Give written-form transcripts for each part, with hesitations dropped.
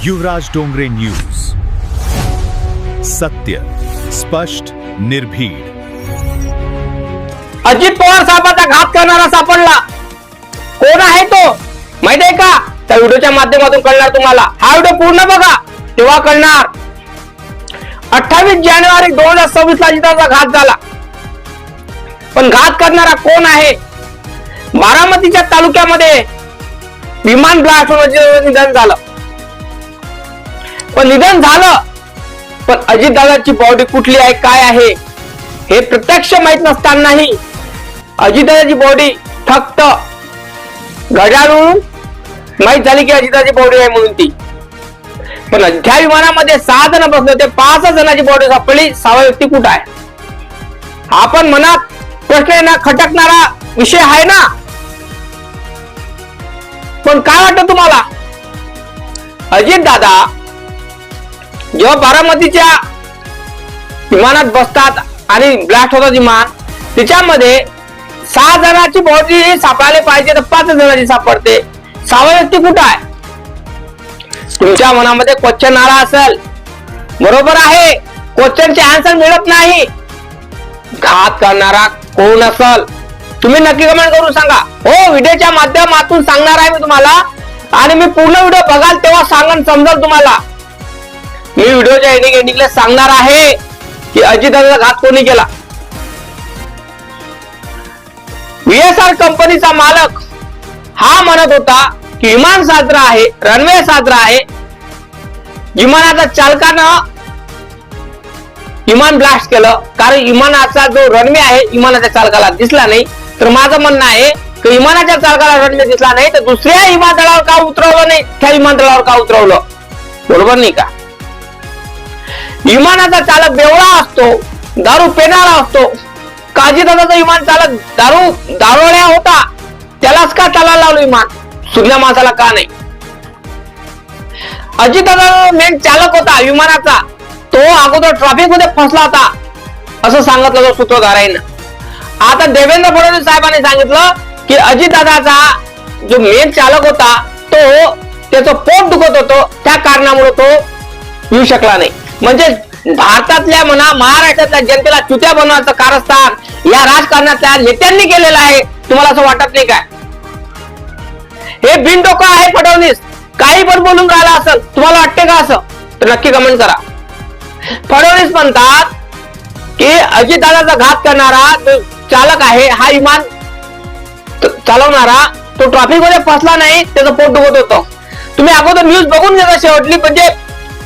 युवराज Dongre news, सत्य, स्पष्ट, निर्भीड. अजित पवार साहेबांचा घात करणारा सापडला. कोण आहे तो माहिती आहे का? त्या व्हिडिओच्या माध्यमातून कळणार तुम्हाला. हा व्हिडिओ पूर्ण बघा, तेव्हा कळणार. 28 जानेवारी 2026 ला अजिताचा घात झाला. पण घात करणारा कोण आहे? बारामतीच्या तालुक्यामध्ये विमान ब्लास्ट होऊन निधन झालं. पण निधन झालं, पण अजितदादाची बॉडी कुठली आहे, काय आहे हे प्रत्यक्ष माहित नसतानाही अजितदादाची बॉडी फक्त घड्याळून माहित झाली की अजितदादाची बॉडी आहे म्हणून ती. पण त्या विमानामध्ये 6 जण बसले होते, 5 जणांची बॉडी सापडली. 6वा व्यक्ती कुठं आहे? हा पण मनात प्रश्न खटकणारा विषय आहे ना. पण काय वाटतं तुम्हाला? अजितदादा जेव्हा बारामतीच्या विमानात बसतात आणि ब्लास्ट होतात विमान, त्याच्यामध्ये 6 जणांची बॉडी सापडायला पाहिजे तर 5 जणांची सापडते. 6वा व्यक्ती कुठं आहे? तुमच्या मनामध्ये क्वेश्चन आला असेल. बरोबर आहे, क्वेश्चनचे आन्सर मिळत नाही. घात करणारा कोण असेल तुम्ही नक्की कमेंट करून सांगा. हो, व्हिडिओच्या माध्यमातून सांगणार आहे मी तुम्हाला, आणि मी पूर्ण व्हिडिओ बघाल तेव्हा सांगून समजेल तुम्हाला. मी व्हिडिओच्या एंडिंगला सांगणार आहे की अजितदादाचा घात कोणी केला. VSR कंपनीचा मालक हा म्हणत होता की विमान साजरा आहे, रनवे साजरा आहे. विमानाच्या चालकानं विमान ब्लास्ट केलं, कारण विमानाचा जो रनवे आहे विमानाच्या चालकाला दिसला नाही. तर माझं म्हणणं आहे की विमानाच्या चालकाला रनवे दिसला नाही तर दुसऱ्या विमानतळावर का उतरवलं नाही, त्या विमानतळावर का उतरवलं? बरोबर नाही का? विमानाचा चालक बेवळा असतो, दारू पिणारा असतो. अजितदादाचा विमान चालक दारोळ्या होता, त्यालाच का चालायला लावलं विमान, सुज्ञा माणसाला का नाही? अजितदादा मेन चालक होता विमानाचा, तो अगोदर ट्रॅफिक मध्ये फसला होता असं सांगितलं सूत्रधारांनी. आता देवेंद्र फडणवीस साहेबांनी सांगितलं की अजितदादाचा जो मेन चालक होता तो त्याचं पोट दुखत होतं, त्या कारणामुळे तो येऊ शकला नाही. म्हणजे भारतातल्या म्हणा महाराष्ट्रातल्या जनतेला चुत्या बनवण्याचं कारस्थान या राजकारणातल्या नेत्यांनी केलेलं आहे. तुम्हाला असं वाटत नाही काय? हे बिनडोकं आहे फडणवीस, काही पण बोलून राहिला असेल. तुम्हाला वाटते का असं? तर नक्की कमेंट करा. फडणवीस म्हणतात की अजितदादाचा घात करणारा जो चालक आहे, हा विमान चालवणारा तो ट्रॅफिक मध्ये फसला नाही, त्याचं पोट दुखत होतं. तुम्ही अगोदर न्यूज बघून घेता शेवटली, म्हणजे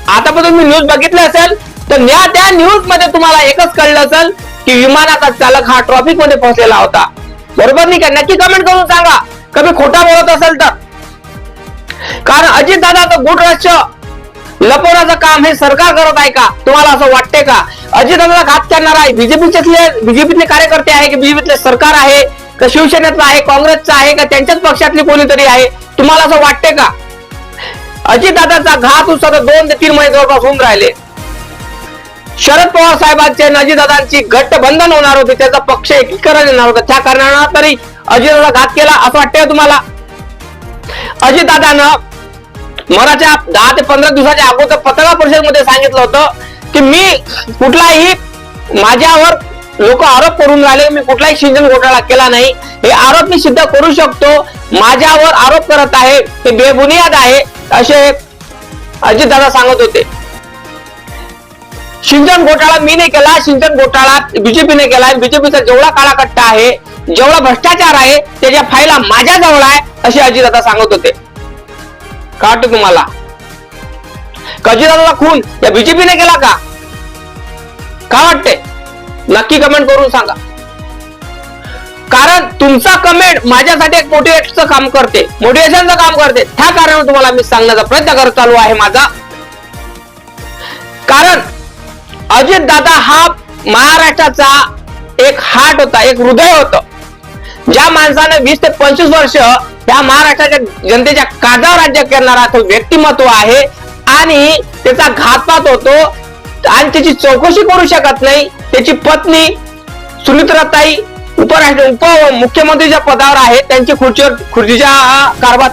आतापर्यंत तुम्ही न्यूज बघितले असेल तर त्या न्यूज मध्ये तुम्हाला एकच कळलं असेल की विमानाचा चालक हा ट्रॅफिक मध्ये फसलेला होता. बरोबर नाही का? नक्की कमेंट करून सांगा कमी खोटा बोलत असेल तर. कारण अजितदादाचं गुट रहस्य लपवण्याचं काम हे सरकार करत आहे का? तुम्हाला असं वाटते का? अजितदादाला घात करणार आहे बीजेपीतले कार्यकर्ते आहे की बीजेपीतले सरकार आहे का शिवसेनेतला आहे, काँग्रेसचा आहे का त्यांच्याच पक्षातली कोणीतरी आहे? तुम्हाला असं वाटते का? अजितदादाचा घात उसर 2 ते 3 महिने जवळपास होऊन राहिले. शरद पवार साहेबांचे अजितदादांची गठबंधन होणार होते, त्याचा पक्ष एकीकरण येणार होतं, त्या कारणानं तरी अजितदादा घात केला असं वाटतंय तुम्हाला? अजितदादानं मराठ्या 10 ते 15 दिवसाच्या अगोदर पत्रकार परिषदेमध्ये सांगितलं होतं की मी कुठलाही, माझ्यावर लोक आरोप करून राहिले, मी कुठलाही सिंचन घोटाळा केला नाही, हे आरोप मी सिद्ध करू शकतो, माझ्यावर आरोप करत आहे ते बेबुनियाद आहे असे अजितदादा सांगत होते. सिंचन घोटाळा मी नाही केला, सिंचन घोटाळा बीजेपीने केला. बीजेपीचा जेवढा काळा कट्टा आहे, जेवढा भ्रष्टाचार आहे, त्याच्या फायला माझ्या जवळ आहे असे अजितदादा सांगत होते. का वाटतं तुम्हाला? अजितदादाचा खून या बीजेपीने केला का? काय वाटते? नक्की कमेंट करून सांगा. कारण तुमचा कमेंट माझ्यासाठी एक मोटिवेशनचं काम करते, मोटिवेशनचं काम करते. त्या कारणाने तुम्हाला मी सांगण्याचा प्रयत्न करत चालू आहे माझा. कारण अजितदादा हा महाराष्ट्राचा एक हार्ट होता, एक हृदय होतं. ज्या माणसाने 20 ते 25 वर्ष या महाराष्ट्राच्या जनतेच्या काळजावर राज्य करणारा तो व्यक्तिमत्व आहे, आणि त्याचा घातपात होतो आणि त्याची चौकशी करू शकत नाही. त्याची पत्नी सुनित्राताई उपमुख्यमंत्रीच्या पदावर आहे, त्यांची खुर्चीच्या कारभार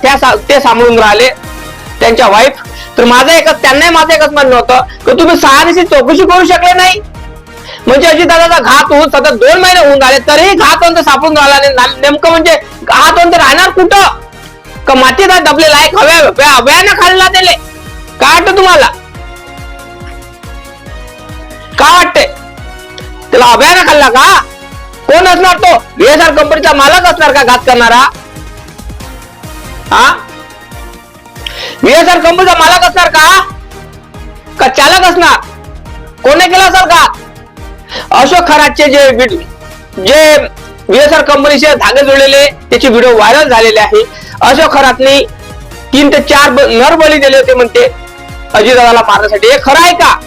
ते सांभाळून राहिले. त्यांच्या वाईफ. तर त्यांनाही माझं एकच म्हणणं होतं की तुम्ही सहानिशी चौकशी करू शकले नाही. म्हणजे अजितदादाचा घात होऊन सतत 2 महिने होऊन झाले तरीही घातवंत सापडून राहिला नाही. नेमकं म्हणजे घातवंत राहणार कुठं? का मातीत दबलेला आहे, हव्यानं खाल्ला त्याले? काय वाटतं तुम्हाला? काय वाटते त्याला? हव्यानं खाल्ला का? कोण असणार तो? VSR कंपनीचा मालक असणार का घात करणारा? हा, VSR कंपनीचा मालक असणार का चालक असणार? कोणी केला असेल का? अशोक खरातचे जे VSR कंपनीचे धागे जोडलेले त्याचे व्हिडिओ व्हायरल झालेले आहे. अशोक खरातनी 3 ते 4 नरबली दिले होते म्हणते अजितदादाला मारण्यासाठी. हे खरं आहे का?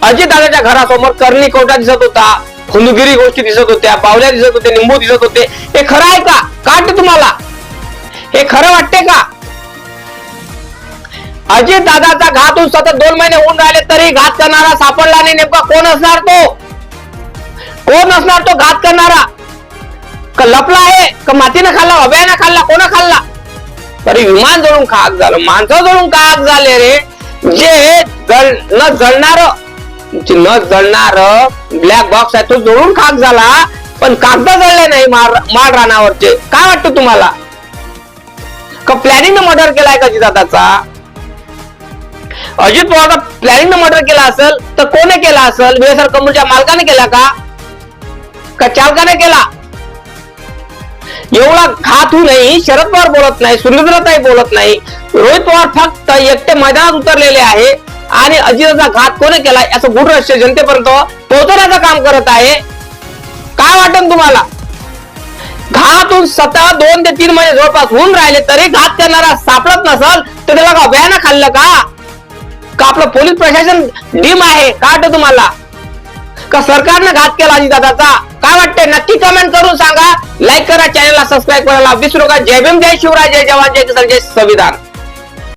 अजितदादाच्या घरासमोर करणी कोटा दिसत होता, खुंदगिरी गोष्टी दिसत होत्या, बावल्या दिसत होते, निंबू दिसत होते. हे खरं आहे का? काय वाटतं तुम्हाला? हे खरं वाटते का? अजितदादाचा घात होऊन सतत 2 महिने होऊन राहिले तरी घात करणारा सापडला नाही. नेमका कोण असणार तो? कोण असणार तो घात करणारा? का लपला आहे? का मातीनं खाल्ला, हव्यानं खाल्ला, कोणा खाल्ला? तरी विमान जळून खाक झालं, माणसं जळून खाक झाले रे. जे न जळणार ब्लॅक बॉक्स आहे तो जळून खाक झाला, पण कागद जळले नाही माळ रानावरचे. काय वाटतं तुम्हाला? का प्लॅनिंग मर्डर केलाय का अजितदादाचा? अजित पवारचा प्लॅनिंग मर्डर केला असेल तर कोणी केला असेल? VSR कंपनीच्या मालकाने केला का चालकाने केला? एवढा घात होऊ नाही. शरद पवार बोलत नाही, सुरेंद्रताई बोलत नाही, रोहित पवार फक्त एकटे मैदानात उतरलेले आहे आणि अजितचा घात कोणी केला याचं गूढ रहस्य जनतेपर्यंत पोहोचवण्याचं काम करत आहे. काय वाटतं तुम्हाला? घात होऊन सतत 2 ते 3 महिने जवळपास होऊन राहिले तरी घात करणारा सापडत नसल तर त्याला का भयानं खाल्लं का आपलं पोलीस प्रशासन डीम आहे? काय वाटतं तुम्हाला? का सरकारनं घात केला अजितदादाचा? काय वाटतंय? नक्की कमेंट करून सांगा. लाईक करा, चॅनलला सबस्क्राईब करायला विसरू नका. जय भीम, जय शिवराय, जय जवान, जय किसान, जय संविधान.